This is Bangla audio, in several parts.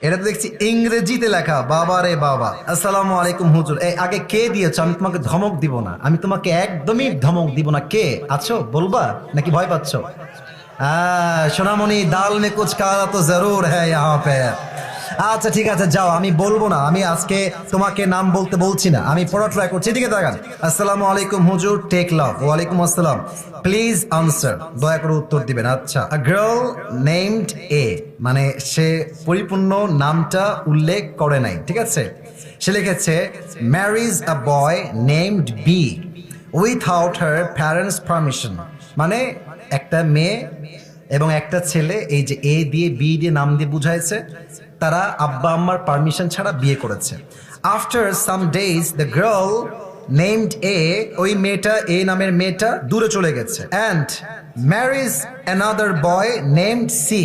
এটা তো দেখছি ইংরেজিতে লেখা। বাবা রে বাবা, আসসালামু আলাইকুম হুজুর। এই আগে কে দিয়েছো? আমি তোমাকে ধমক দিব না, আমি তোমাকে একদমই ধমক দিব না। কে আছো বলবা নাকি ভয় পাচ্ছ? সোনামণি, দাল মে কুছ কালা তো জরুর হ্যায় ইহাঁ পে। আচ্ছা ঠিক আছে, যাও, আমি বলবো না। আমি আজকে তোমাকে নাম বলতে বলছি না, আমি পড়া ট্রাই করছি। এদিকে তাকান। আসসালামু আলাইকুম হুজুর, টেক লাভ। ওয়ালাইকুম আসসালাম। প্লিজ আনসার, দয়া করে উত্তর দিবেন। আচ্ছা, আ গার্ল নেমড এ, মানে সে পরিপূর্ণ নামটা উল্লেখ করে নাই, ঠিক আছে। সে লিখেছে marriage a boy named B without her parents permission. মানে একটা মেয়ে এবং একটা ছেলে, এই যে এ দিয়ে বি দিয়ে নাম দিয়ে বুঝাইছে, তারা আব্বা আম্মার পারমিশন ছাড়া বিয়ে করেছে। After some days the girl named A, ওই মেয়েটা, এ নামের মেয়েটা দূরে চলে গেছে, and marriage another boy named C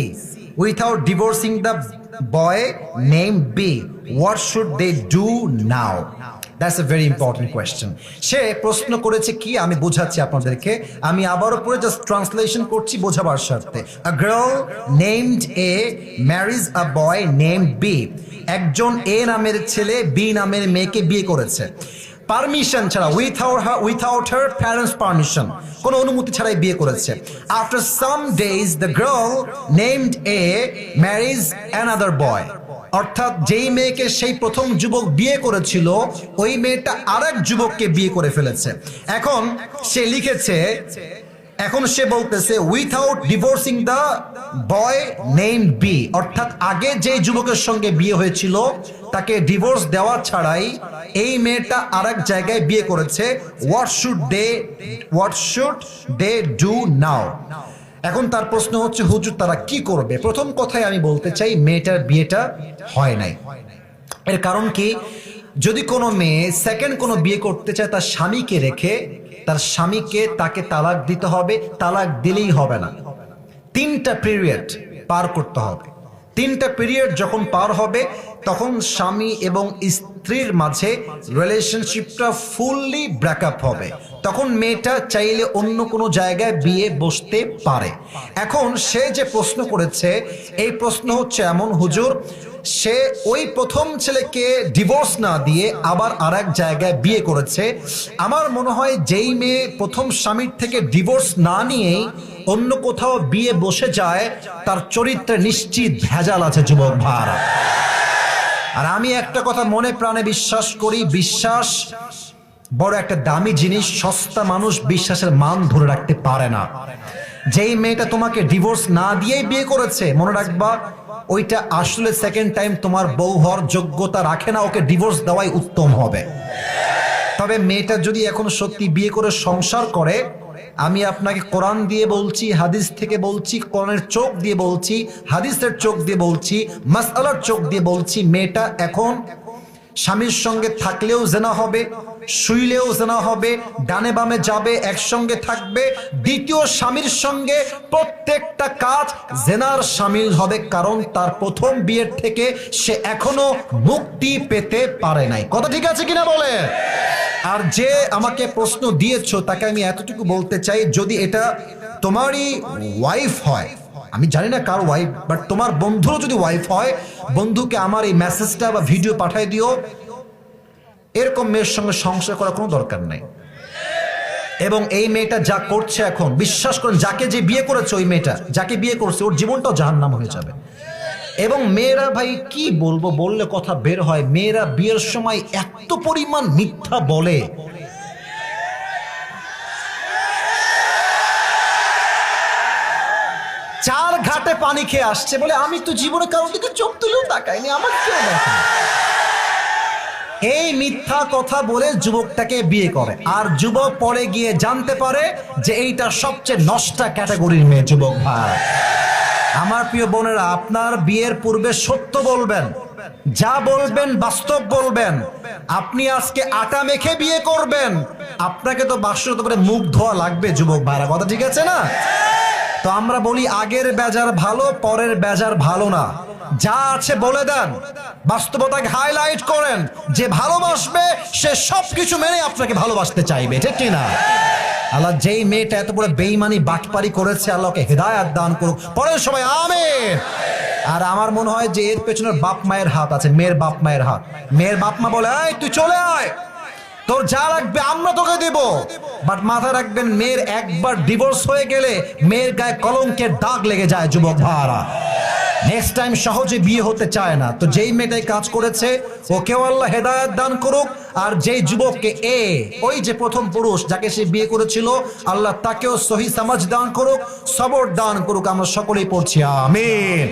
without divorcing the boy named B. What should they do now? That's a very important question. সে প্রশ্ন করেছে কি, আমি বোঝাচ্ছি আপনাদেরকে। আমি আবারও পরে জাস্ট ট্রান্সলেশন করছি বোঝাবার স্বার্থে। A girl named A marriage a boy named B. একজন এ নামের ছেলে বি নামের মেয়েকে বিয়ে করেছে পারমিশন ছাড়া, উইথআউট হার প্যারেন্টস পারমিশন, কোনো অনুমতি ছাড়াই বিয়ে করেছে। After some days the girl named A marriage another boy. অর্থাৎ যেই মেয়েকে সেই প্রথম যুবক বিয়ে করেছিল, ওই মেয়েটা আরেক যুবককে বিয়ে করে ফেলেছে। এখন সে লিখেছে, এখন সে বলতেছে without divorcing the boy name B, অর্থাৎ আগে যে যুবকের সঙ্গে বিয়ে হয়েছিল তাকে ডিভোর্স দেওয়া ছাড়াই এই মেয়েটা আরেক জায়গায় বিয়ে করেছে। What should they do now? এখন তার প্রশ্ন হচ্ছে, হুজুর তারা কি করবে? প্রথম কথায় আমি বলতে চাই, মেয়েটার বিয়েটা হয় নাই। এর কারণ কি? যদি কোনো মেয়ে সেকেন্ড কোনো বিয়ে করতে চায় তার স্বামীকে রেখে, তার স্বামীকে তাকে তালাক দিতে হবে। তালাক দিলেই হবে না, 3টা পিরিয়ড পার করতে হবে। 3টা পিরিয়ড যখন পার হবে, তখন স্বামী এবং স্ত্রীর মাঝে রিলেশনশিপটা ফুললি ব্রেকআপ হবে। তখন মেয়েটা চাইলে অন্য কোনো জায়গায় বিয়ে বসতে পারে। এখন সে যে প্রশ্ন করেছে, এই প্রশ্ন হচ্ছে এমন, হুজুর সে ওই প্রথম ছেলেকে ডিভোর্স না দিয়ে আবার আর এক জায়গায় বিয়ে করেছে। আমার মনে হয় যেই মেয়ে প্রথম স্বামীর থেকে ডিভোর্স না নিয়েই অন্য কোথাও বিয়ে বসে যায়, তার চরিত্রে নিশ্চিত ভেজাল আছে যুবক ভাইরা। আর আমি একটা কথা মনে প্রাণে বিশ্বাস করি, বিশ্বাস বড় একটা দামি জিনিস। সস্তা মানুষ বিশ্বাসের মান ধরে রাখতে পারে না। যেই মেয়েটা তোমাকে ডিভোর্স না দিয়েই বিয়ে করেছে, মনে রাখবা ওইটা আসলে সেকেন্ড টাইম তোমার বউ হওয়ার যোগ্যতা রাখে না। ওকে ডিভোর্স দেওয়াই উত্তম হবে। তবে মেয়েটা যদি এখন সত্যি বিয়ে করে সংসার করে, আমি আপনাকে কোরআন দিয়ে বলছি, হাদিস থেকে বলছি, কোরআনের চোখ দিয়ে বলছি, হাদিসের চোখ দিয়ে বলছি, মাসআলার চোখ দিয়ে বলছি, মেয়েটা এখন স্বামীর সঙ্গে থাকলেও জেনা হবে, শুইলেও জেনা হবে, ডানে বামে যাবে, একসঙ্গে থাকবে, দ্বিতীয় স্বামীর সঙ্গে প্রত্যেকটা কাজ জেনার শামিল হবে। কারণ তার প্রথম বিয়ের থেকে সে এখনো মুক্তি পেতে পারে নাই। কথা ঠিক আছে কিনা বলে? আর যে আমাকে প্রশ্ন দিয়েছো তাকে আমি এতটুকু বলতে চাই, যদি এটা তোমারই ওয়াইফ হয়, আমি জানি না কার ওয়াইফ, বাট তোমার বন্ধুরও যদি ওয়াইফ হয়, বন্ধুকে আমার এই মেসেজটা বা ভিডিও পাঠিয়ে দিও। এরকম মেয়ের সঙ্গে সংসার করার কোনো দরকার নাই। এবং এই মেয়েটা যা করছে এখন, বিশ্বাস করেন, যাকে যে বিয়ে করেছে, ওই মেয়েটা যাকে বিয়ে করছে, ওর জীবনটাও জাহান্নাম হয়ে যাবে। এবং মেয়েরা, ভাই কি বলবো, বললে কথা বের হয়, মেয়েরা বিয়ের সময় এত পরিমাণ মিথ্যা বলে। চার ঘাটে পানি খেয়ে আসছে বলে, আমি তো জীবনে কারোর দিকে চোখ তুলেও তাকাইনি, আমার কেউ দেখে। এই মিথ্যা কথা বলে যুবকটাকে বিয়ে করে, আর যুবক পরে গিয়ে জানতে পারে যে এইটা সবচেয়ে নষ্টা ক্যাটাগরির মেয়ে। যুবক ভাই, আমার প্রিয় বোনেরা, আপনার বিয়ের পূর্বে সত্য বলবেন, যা বলবেন বাস্তব বলবেন। আপনি আজকে আটা মেখে বিয়ে করবেন, আপনাকে তো বাসর করে মুখ ধোয়া লাগবে যুবক ভাইরা। কথা ঠিক আছে না? তো আমরা বলি, আগের বেজার ভালো, পরের বেজার ভালো না। যা আছে বলে দেন, বাস্তবতাকে হাইলাইট করেন। যে ভালোবাসবে সে সবকিছু মেনে আপনাকে ভালোবাসতে চাইবে, ঠিক কিনা? আল্লাহ যেই মেয়েটা এত বড় বেঈমানি বাটপারি করেছে, আল্লাহকে হেদায়েত দান করুক। পরে সবাই আমিন। আর আমার মনে হয় যে এর পেছনের বাপ মায়ের হাত আছে, মেয়ের বাপ মায়ের হাত। মেয়ের বাপ মা বলে, এই তুই চলে আয়, তোর যা লাগবে আমরা তোকে দেব। বাট মাথায় রাখবেন, মেয়ের একবার ডিভোর্স হয়ে গেলে মেয়ের গায়ে কলঙ্কের দাগ লেগে যায় যুবক ভাইরা, নেক্সট টাইম সহজে বিয়ে হতে চায় না। তো যেই মেয়েটাই কাজ করেছে ওকেও আল্লাহ হেদায়েত দান করুক, আর যেই যুবককে ওই যে প্রথম পুরুষ যাকে সে বিয়ে করেছিল, আল্লাহ তাকেও সহি সমাজ দান করুক, সবর দান করুক। আমরা সকলেই পড়ছি আমিন।